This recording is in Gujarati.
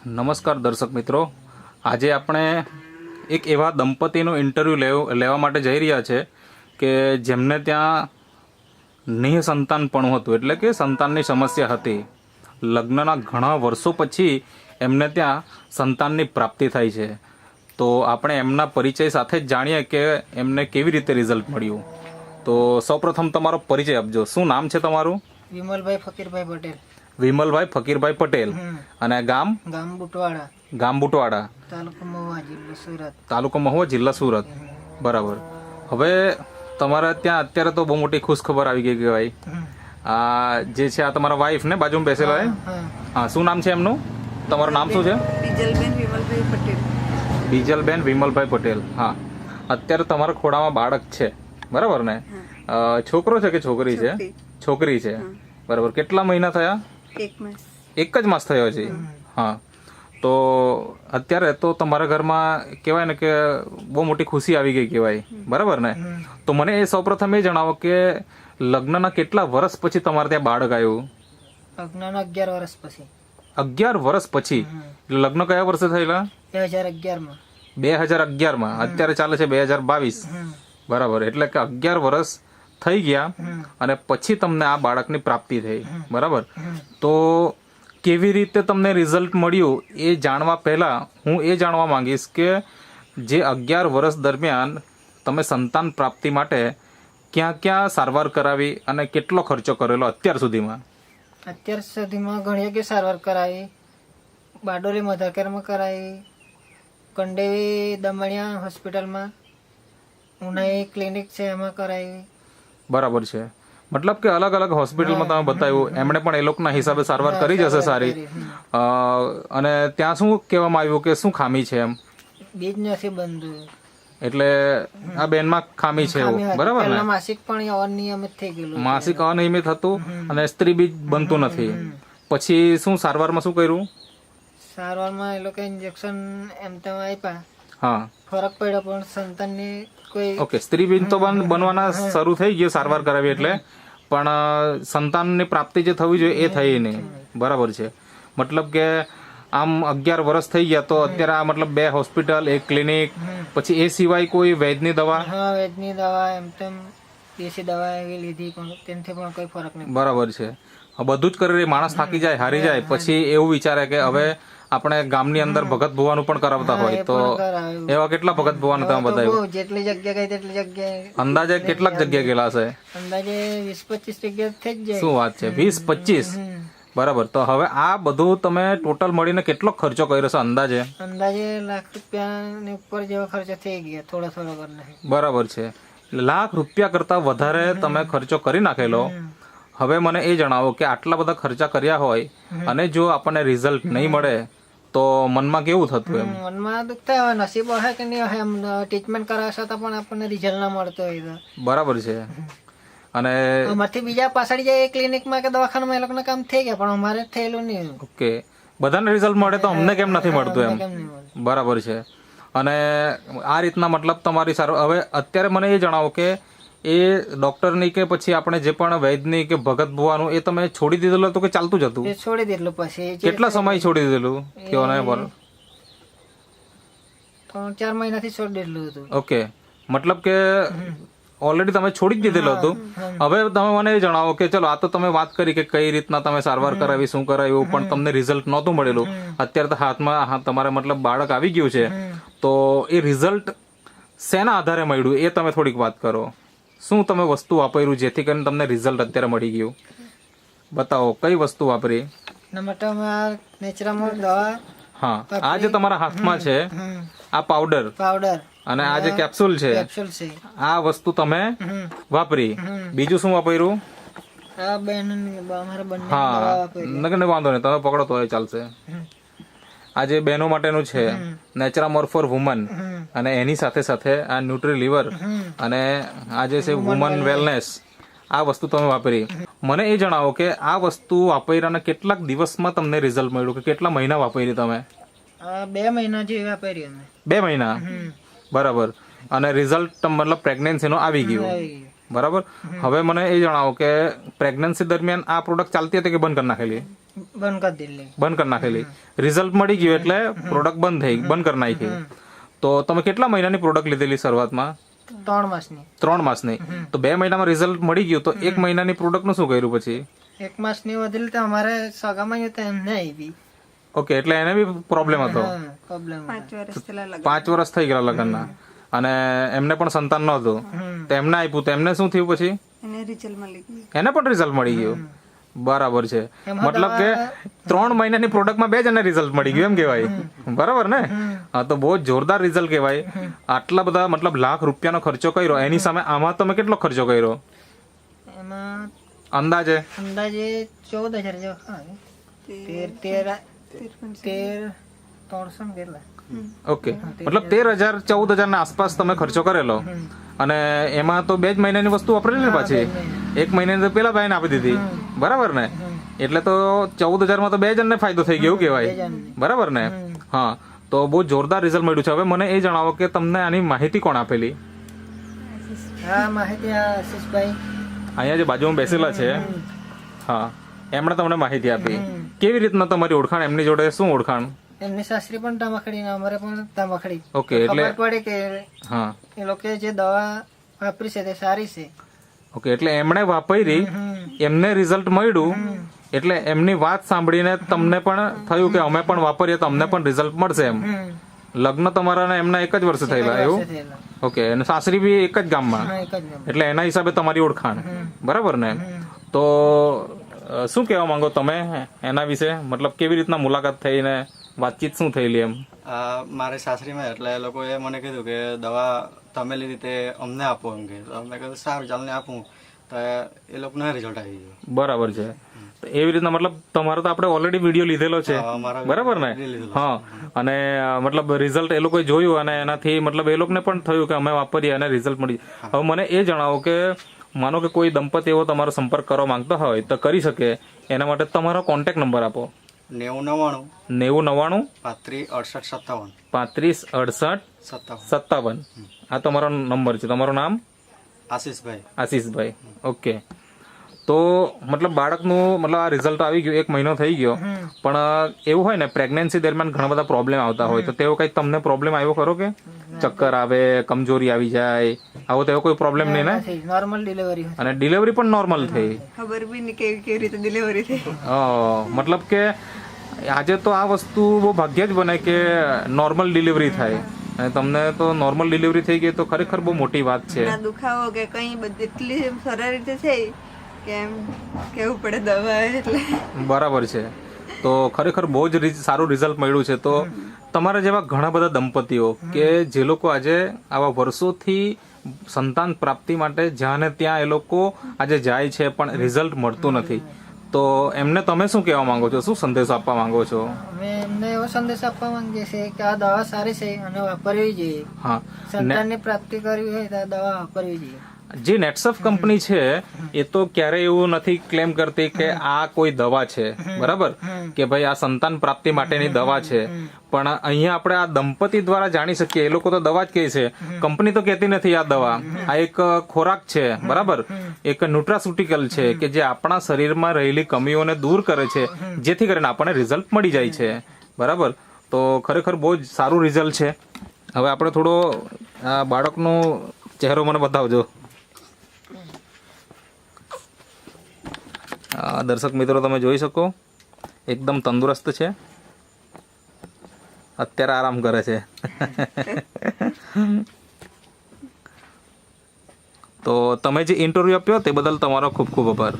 નમસ્કાર દર્શક મિત્રો, આજે આપણે એક એવા દંપતીનું ઇન્ટરવ્યૂ લેવા માટે જઈ રહ્યા છે કે જેમને ત્યાં નિઃસંતાનપણું હતું, એટલે કે સંતાનની સમસ્યા હતી. લગ્નના ઘણા વર્ષો પછી એમને ત્યાં સંતાનની પ્રાપ્તિ થઈ છે. તો આપણે એમના પરિચય સાથે જ જાણીએ કે એમને કેવી રીતે રિઝલ્ટ મળ્યું. તો સૌપ્રથમ તમારો પરિચય આપજો. શું નામ છે તમારું? વિમલભાઈ ફકીરભાઈ પટેલ. વિમલભાઈ ફકીરભાઈ પટેલ. અને ગામ? ગામ બુટવાડા. ગામ બુટવાડા, તાલુકો મહુવા, જિલ્લો સુરત. તાલુકો મહુવા, જિલ્લા સુરત. બરાબર. હવે તમારે ત્યાં અત્યારે તો બહુ મોટી ખુશખબર આવી ગઈ કહેવાય. આ જે છે આ તમારા વાઈફ ને બાજુમાં બેસેલા હે? હા. શું નામ છે એમનું? તમારું નામ શું છે? બીજલબેન વિમલભાઈ પટેલ. બીજલબેન વિમલભાઈ પટેલ. હા. અત્યારે તમારા ખોડામાં બાળક છે, બરાબર ને? છોકરો છે કે છોકરી છે? છોકરી છે. બરાબર. કેટલા મહિના થયા? 1 માસ. 1 જ માસ થયો છે. હા. તો અત્યારે તો તમારા ઘરમાં કહેવાય ને કે બહુ મોટી ખુશી આવી ગઈ કહેવાય, બરાબર ને? તો મને એ સૌપ્રથમ એ જણાવો કે લગ્નના કેટલા વર્ષ પછી તમારે ત્યાં બાળક આવ્યું? લગ્નના 11 વર્ષ પછી. 11 વર્ષ પછી. એટલે લગ્ન કયા વર્ષે થયેલા? 2011 માં. 2011 માં. અત્યારે ચાલે છે 2022. બરાબર. એટલે કે 11 વર્ષ થઈ ગયા અને પછી તમને આ બાળકની પ્રાપ્તિ થઈ, બરાબર? તો કેવી રીતે તમને રિઝલ્ટ મળ્યું એ જાણવા પહેલા હું એ જાણવા માંગીશ કે જે 11 વર્ષ દરમિયાન તમે સંતાન પ્રાપ્તિ માટે ક્યાં ક્યાં સારવાર કરાવી અને કેટલો ખર્ચો કરેલો અત્યાર સુધીમાં? અત્યાર સુધીમાં ઘણી જગ્યાએ સારવાર કરાવી. બારડોલી મધરકેરમાં કરાવી, કંડેવી દમણિયા હોસ્પિટલમાં, ઉનાઈ ક્લિનિક છે એમાં કરાવી. બરાબર છે. મતલબ કે અલગ અલગ હોસ્પિટલમાં તમે બતાવ્યું, એમણે પણ એ લોકોના હિસાબે સારવાર કરી જશે સારી. અને ત્યાં શું કહેવામાં આવ્યું કે શું ખામી છે એમ? બીજ નથી બનતું. એટલે આ બેનમાં ખામી છે એવું, બરાબર ને? માસિક પણ અનિયમિત થઈ ગયેલું. માસિક અનિયમિત હતું અને સ્ત્રી બીજ બનતું નથી. પછી શું સારવારમાં શું કર્યું? સારવારમાં એ લોકો ઇન્જેક્શન એમ તેમ આપ્યા. હા. ફરક પડ્યો પણ સંતાનની કોઈ. ઓકે. સ્ત્રી બીજ તો બનવાના શરૂ થઈ ગયું સારવાર કરાવી એટલે, પણ સંતાનની પ્રાપ્તિ જે થવી જોઈએ એ થઈ નહીં. બરાબર છે. મતલબ કે આમ 11 વર્ષ થઈ ગયા તો અત્યારે આ મતલબ 2 હોસ્પિટલ, 1 ક્લિનિક, પછી એ સિવાય કોઈ વૈદ્યની દવા? હા, વૈદ્યની દવા એમ તેમ દેશી દવા એવી લીધી પણ તેનાથી પણ કોઈ ફરક નહીં. બરાબર છે. બધું જ કરી માણસ થાકી જાય, હારી જાય, પછી એવું વિચારે કે હવે આપણે ગામની અંદર ભગત ભુવાનું પણ કરાવતા હોય તો એવા કેટલા ભગત ભુવાને તમે બતાવ્યું? જેટલી જગ્યા ગઈ તેટલી જગ્યાએ. અંદાજે કેટલાક જગ્યા ગયેલા છે? અંદાજે 20-25 જગ્યા થઈ જ જાય. શું વાત છે? 20-25? બરાબર. તો હવે આ બધું તમે ટોટલ મળીને કેટલો ખર્ચો કર્યો છે અંદાજે? અંદાજે ₹1,00,000 ઉપર જેવો ખર્ચો થઈ ગયા, થોડો કરીને. બરાબર છે. ₹1,00,000 કરતા વધારે તમે ખર્ચો કરી નાખેલો. હવે મને એ જણાવો કે આટલા બધા ખર્ચા કર્યા હોય અને જો આપણને રિઝલ્ટ નહીં મળે તો મનમાં કેવું થતું? એમ મનમાં દુઃખ થાય. નસીબ હોય કે નહીં હોય, એમ ટ્રીટમેન્ટ કરાવવા છતાં પણ આપણને રિઝલ્ટ ના મળતો હોય. બરાબર છે. અને અમારથી બીજા પાછળ જાય ક્લિનિકમાં કે દવાખાનામાં એ લોકોના કામ થઈ ગયા પણ અમારે થયેલું નહીં. ઓકે. બધાને રિઝલ્ટ મળે તો અમને કેમ નથી મળતું એમ? બરાબર છે. અને આ રીતના મતલબ તમારી સારું. હવે અત્યારે મને એ જણાવો કે એ ડોક્ટરની કે પછી આપણે જે પણ વૈદ્યની કે ભગત ભુવાનું એ તમે છોડી દીધેલું હતું કે ચાલતું જ હતું? છોડી દીધેલું. પછી કેટલા સમય છોડી દીધેલું? કયો ને. 3-4 મહિનાથી છોડી દીધેલું હતું. ઓકે. મતલબ કે ઓલરેડી તમે છોડી જ દીધેલું હતું. હવે તમે મને એ જણાવો કે ચલો આ તો તમે વાત કરી કે કઈ રીતના તમે સારવાર કરાવી, શું કરાવ્યું, પણ તમને રિઝલ્ટ નહોતું મળેલું. અત્યારે તો હાથમાં તમારે મતલબ બાળક આવી ગયું છે, તો એ રિઝલ્ટ શેના આધારે મળ્યું એ તમે થોડીક વાત કરો. શું તમે વસ્તુ વાપર્યું જેથી કરીને તમને રિઝલ્ટ અત્યારે મળી ગયું? બતાવો કઈ વસ્તુ વાપરી? નેચરામોલ દવા. હા. આ જે તમારા હાથમાં છે આ પાવડર અને આ જે કેપ્સ્યુલ છે, આ વસ્તુ તમે વાપરી. બીજું શું વાપર્યું? હા, વાંધો નહીં, તમે પકડો તો ચાલશે. આ જે બહેનો માટેનું છે નેચરામોર ફોર વુમન, અને એની સાથે સાથે આ ન્યુટ્રી લીવર અને આ જે છે વુમન વેલનેસ, આ વસ્તુ તમે વાપરી. મને એ જણાવો કે આ વસ્તુ વાપર્યાના કેટલાક દિવસમાં તમને રિઝલ્ટ મળ્યું કે કેટલા મહિના વાપરી તમે? 2 મહિના જેવી વાપરી. 2 મહિના. બરાબર. અને રિઝલ્ટ મતલબ પ્રેગ્નન્સીનો આવી ગયું, બરાબર? હવે મને એ જણાવો કે પ્રેગ્નન્સી દરમિયાન આ પ્રોડક્ટ ચાલતી હતી કે બંધ કરી નાખેલી? બંધ કરી દીધી. બંધ કરી નાખેલી. રિઝલ્ટ મળી ગયું એટલે પ્રોડક્ટ બંધ કરી નાખી. તો તમે કેટલા મહિનાની પ્રોડક્ટ લીધેલી શરૂઆતમાં? 3 માસની. 3 માસની. તો 2 મહિનામાં રિઝલ્ટ મળી ગયું તો 1 મહિનાની પ્રોડક્ટનું શું કર્યું પછી? 1 માસની વધેલી તો અમારે સગામાં તો એમને આવી. ઓકે, એટલે એને બી પ્રોબ્લેમ હતો. પ્રોબ્લેમ 5 વર્ષ થઈ ગયા લગ્નના અને એમને પણ સંતાન નહોતું. તો એમને આપ્યું તો એમને શું થયું પછી? એને પણ રિઝલ્ટ મળી ગયું. બરાબર છે. મતલબ કે 3 મહિનાની પ્રોડક્ટમાં 2 જણને રિઝલ્ટ મળી ગયું એમ કહેવાય. બરાબર ને? હા, તો બહુ જોરદાર રિઝલ્ટ કહેવાય. આટલા બધા મતલબ લાખ રૂપિયાનો ખર્ચો કર્યો, એની સામે આમાં તમે કેટલો ખર્ચો કર્યો એમાં? અંદાજે 14,000 જેવો. 13,300 કેટલા? ઓકે, મતલબ 13,000-14,000 ના આસપાસ તમે ખર્ચો કરેલો. અને એમાં તો 2 જ મહિનાની વસ્તુ વાપરેલી ને પાછી. 1 મહિનાની તો પેલા ભાઈને આપી દીધી. બરાબર ને? એટલે તો 14,000 માં તો 2 જણને ફાયદો થઈ ગયો કહેવાય. બરાબર ને? હા, તો બહુ જોરદાર રિઝલ્ટ મળ્યું છે. હવે મને એ જણાવો કે તમને આની માહિતી કોણ આપેલી? હા, માહિતી આશીષભાઈ અહીંયા જે બાજુમાં બેસેલા છે, હા, એમણે તમને માહિતી આપી. કેવી રીતના તમારી ઓળખાણ એમની જોડે? શું ઓળખાણ? એમની સાસરી પણ તાંબાખડી ને અમારે પણ તાંબાખડી. ઓકે, એટલે ખબર પડે કે હા, એ લોકો જે દવા વાપરી છે તે સારી છે. ઓકે, એટલે એમણે વાપરી, એમને રિઝલ્ટ મળ્યું, એટલે એમની વાત સાંભળીને તમને પણ થયું કે અમે પણ વાપરીએ તો અમને પણ રિઝલ્ટ મળશે એમ. લગ્ન તમારા ને એમના 1 જ વર્ષે થયેલા એવું? ઓકે, અને સાસરી બી એક જ ગામમાં, એટલે એના હિસાબે તમારી ઓળખાણ. બરાબર ને? તો શું કહેવા માંગો તમે એના વિશે? મતલબ કેવી રીતના મુલાકાત થઈને વાતચીત શું થયેલી એમ? મારે સાસરીમાં એટલે એ લોકોએ મને કીધું કે દવા તમે લીધી તે અમને આપો એમ કે. મેં કીધું સારું ચાલને આપું. તો એ લોકોને રિઝલ્ટ આવી ગયું. બરાબર છે. તો એવી રીતના મતલબ તમારો તો આપણે ઓલરેડી વિડીયો લીધેલો છે. બરાબર ને? હા, અને મતલબ રિઝલ્ટ એ લોકોએ જોયું અને એનાથી મતલબ એ લોકોને પણ થયું કે અમે વાપરીએ અને રિઝલ્ટ મળી. હવે મને એ જણાવો કે માનો કે કોઈ દંપતી એવો તમારો સંપર્ક કરવા માંગતો હોય તો કરી શકે. એના માટે તમારો કોન્ટેક્ટ નંબર આપો. 9099 35 68 57. આ તમારો નંબર છે. તમારું નામ? આશીષભાઈ. ઓકે, તો મતલબ બાળકનું મતલબ આ રિઝલ્ટ આવી ગયું, 1 મહિનો થઈ ગયો, પણ એવું હોય ને પ્રેગ્નન્સી દરમિયાન ઘણા બધા પ્રોબ્લેમ આવતા હોય, તો તેવો કઈ તમને પ્રોબ્લેમ આવ્યો ખરો કે? ચક્કર આવે, કમજોરી આવી જાય, આવો તેવો કોઈ પ્રોબ્લેમ નહીં ને? Normal delivery. અને ડિલિવરી પણ નોર્મલ થઈ? ખબર બી નહીં કેવી રીતે ડિલિવરી થઈ. મતલબ કે આજે તો આ વસ્તુ બહુ ભાગ્ય જ બને કે નોર્મલ ડિલિવરી થાય. અને તમને તો નોર્મલ ડિલિવરી થઈ ગઈ તો ખરેખર બહુ મોટી વાત છે. ના દુખાવો કે કઈ બધી એટલી સરળ રીતે થઈ કે એમ કેવું પડે દવા એટલે. બરાબર છે. તો ખરેખર બહુ જ સારું રિઝલ્ટ મળ્યું છે. તો તમારા જેવા ઘણા બધા દંપતીઓ કે જે લોકો આજે આવા વર્ષોથી સંતાન પ્રાપ્તિ માટે જ્યાં ને ત્યાં એ લોકો આજે જાય છે પણ રિઝલ્ટ મળતું નથી, તો એમને તમે શું કહેવા માંગો છો? શું સંદેશો આપવા માંગો છો? અમે એમને એવો સંદેશ આપવા માંગીએ છીએ કે આ દવા સારી છે અને વાપરવી જોઈએ. હા, સંતાનની પ્રાપ્તિ કરવી હોય તો આ દવા વાપરવી જોઈએ. જે નેટસફ કંપની છે એ તો ક્યારેય એવું નથી ક્લેમ કરતી કે આ કોઈ દવા છે. બરાબર કે ભાઈ આ સંતાન પ્રાપ્તિ માટેની દવા છે, પણ અહીંયા આપણે આ દંપતી દ્વારા જાણી શકીએ. એ લોકો તો દવા જ કહે છે, કંપની તો કહેતી નથી આ દવા. આ એક ખોરાક છે. બરાબર, એક ન્યુટ્રાસ્યુટિકલ છે કે જે આપણા શરીરમાં રહેલી કમીઓને દૂર કરે છે, જેથી કરીને આપણને રિઝલ્ટ મળી જાય છે. બરાબર, તો ખરેખર બહુ જ સારું રિઝલ્ટ છે. હવે આપણે થોડો આ બાળકનો ચહેરો મને બતાવજો. દર્શક મિત્રો તમે જોઈ શકો એકદમ તંદુરસ્ત છે, અત્યારે આરામ કરે છે. તો તમે જે ઇન્ટરવ્યુ આપ્યો તે બદલ તમારો ખૂબ ખૂબ આભાર.